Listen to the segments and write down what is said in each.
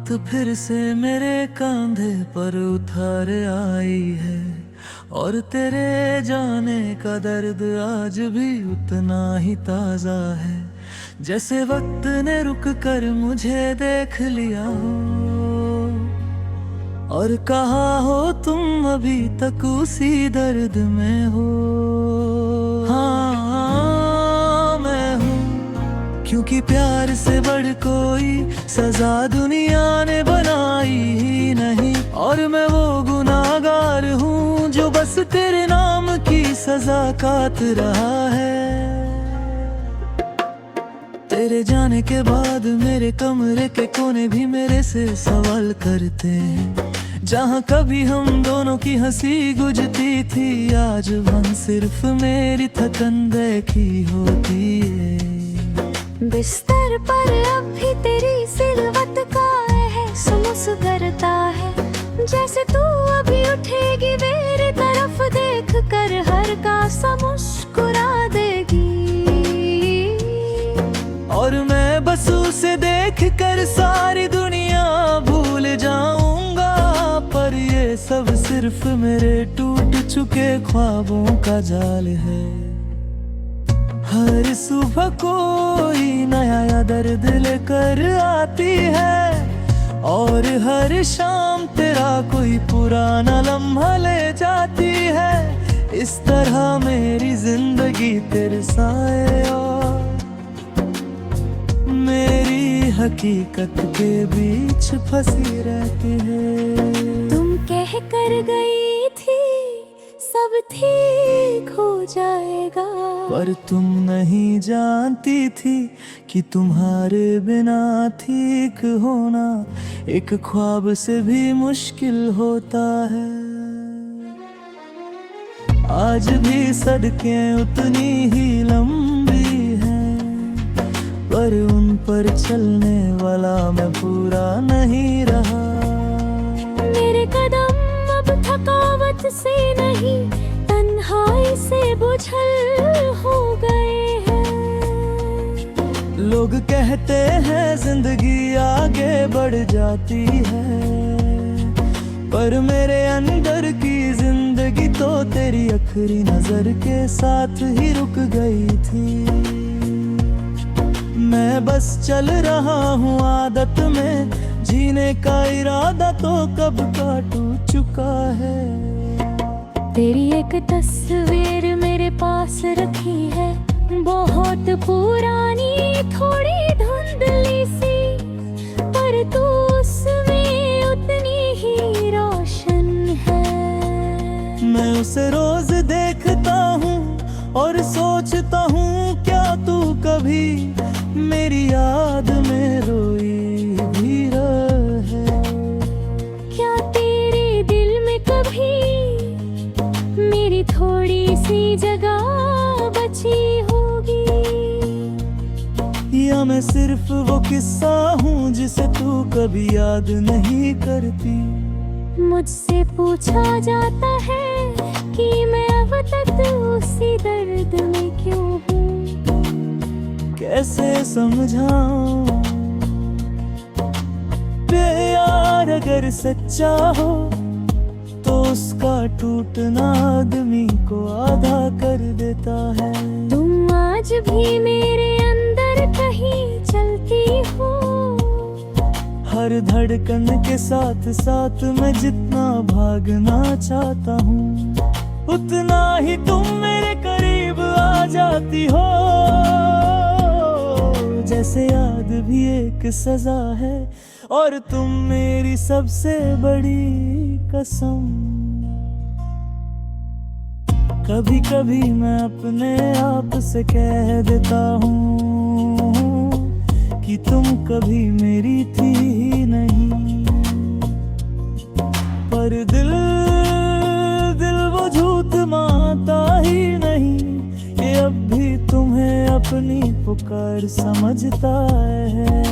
बात फिर से मेरे कंधे पर उतार आई है, और तेरे जाने का दर्द आज भी उतना ही ताजा है, जैसे वक्त ने रुक कर मुझे देख लिया हो और कहा हो तुम अभी तक उसी दर्द में हो। हाँ मैं हूँ, क्योंकि प्यार से बढ़ कोई सजा दुनिया ने बनाई ही नहीं, और मैं वो गुनाहगार हूँ जो बस तेरे नाम की सजा काट रहा है। तेरे जाने के बाद मेरे कमरे के कोने भी मेरे से सवाल करते हैं, जहाँ कभी हम दोनों की हंसी गुजती थी, आज वहाँ सिर्फ मेरी थकन देखी होती है। बिस्तर पर अब भी तेरी सिलवट का एहसास करता है, जैसे तू अभी उठेगी मेरी तरफ देख कर हर का सा मुस्कुरा देगी, और मैं बस उसे देख कर सारी दुनिया भूल जाऊंगा। पर ये सब सिर्फ मेरे टूट चुके ख्वाबों का जाल है। हर सुबह कोई नया दर्द लेकर आती है, और हर शाम तेरा कोई पुराना लम्हा ले जाती है। इस तरह मेरी जिंदगी तेरे साए और मेरी हकीकत के बीच फंसी रहती है। तुम कह कर गई थी सब ठीक हो जाएगा, पर तुम नहीं जानती थी कि तुम्हारे बिना ठीक होना एक ख्वाब से भी मुश्किल होता है। आज भी सड़कें उतनी ही लंबी हैं, पर उन पर चलने वाला मैं पूरा नहीं रहा। मेरे कदम अब थकावट से नहीं तन्हाई से बुझल हो गए हैं। लोग कहते हैं जिंदगी आगे बढ़ जाती है, पर मेरे अंदर की जिंदगी तो तेरी आखिरी नजर के साथ ही रुक गई थी। मैं बस चल रहा हूँ आदत में, जीने का इरादा तो कब का टूट चुका है। तेरी एक तस्वीर मेरे पास रखी है, बहुत पुरानी थोड़ी धुंधली सी, पर तू उसमें उतनी ही रोशन है। मैं उसे रोज देखता हूँ और सोचता हूँ क्या तू कभी मेरी याद में रोई भी रहे। क्या तेरे दिल में कभी मेरी थोड़ी सी जगह बची होगी, या मैं सिर्फ वो किस्सा हूँ जिसे तू कभी याद नहीं करती। मुझसे पूछा जाता है कि मैं अब तक उसी दर्द में क्यों हूँ, कैसे समझाऊं। प्यार अगर सच्चा हो तो उसका टूटना आदमी को आधा कर देता है। तुम आज भी मेरे अंदर कहीं चलती हो, हर धड़कन के साथ साथ मैं जितना भागना चाहता हूँ, उतना ही तुम मेरे करीब आ जाती हो। जैसे याद भी एक सजा है, और तुम मेरी सबसे बड़ी कसम। कभी कभी मैं अपने आप से कह देता हूँ कि तुम कभी मेरी थी ही नहीं, पर दिल वो झूठ मानता ही नहीं कि अब भी तुम्हें अपनी पुकार समझता है।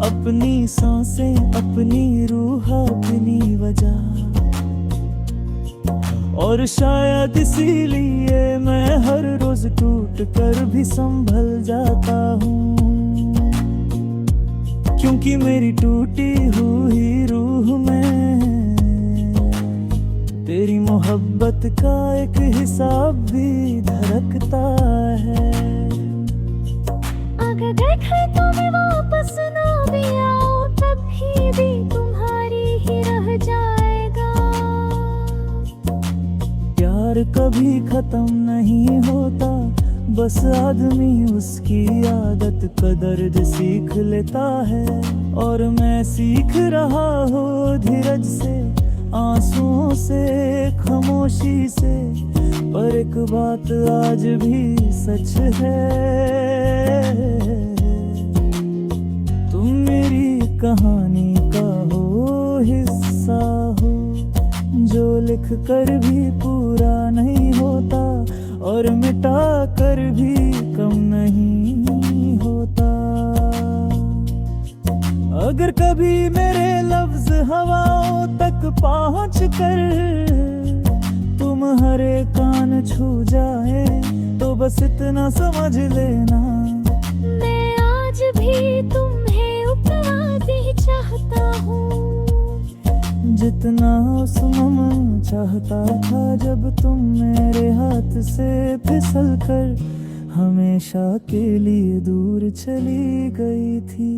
अपनी सांसें, अपनी रूह, अपनी वजह, और शायद इसीलिए मैं हर रोज टूट कर भी संभल जाता हूँ। क्योंकि मेरी टूटी हुई रूह में तेरी मोहब्बत का एक हिसाब भी धड़कता है। अगर देखे तुम्हें वापस ना भी आओ तभी भी तुम्हारी ही रह जाएगा। प्यार कभी खत्म नहीं होता, बस आदमी उसकी आदत का दर्द सीख लेता है। और मैं सीख रहा हूँ धीरज से, आंसुओं से, खामोशी से, पर एक बात आज भी सच है, तुम मेरी कहानी का हो हिस्सा हो, जो लिख कर भी पूरा नहीं होता और मिटा कर भी कम नहीं होता। अगर कभी मेरे लफ्ज हवाओं तक पहुंच कर तुम्हारे कान छू जाए तो बस इतना समझ लेना, मैं आज भी तुम्हें उतना ही चाहता हूँ जितना उस मोमेंट चाहता था जब तुम मेरे हाथ से फिसल कर हमेशा के लिए दूर चली गई थी।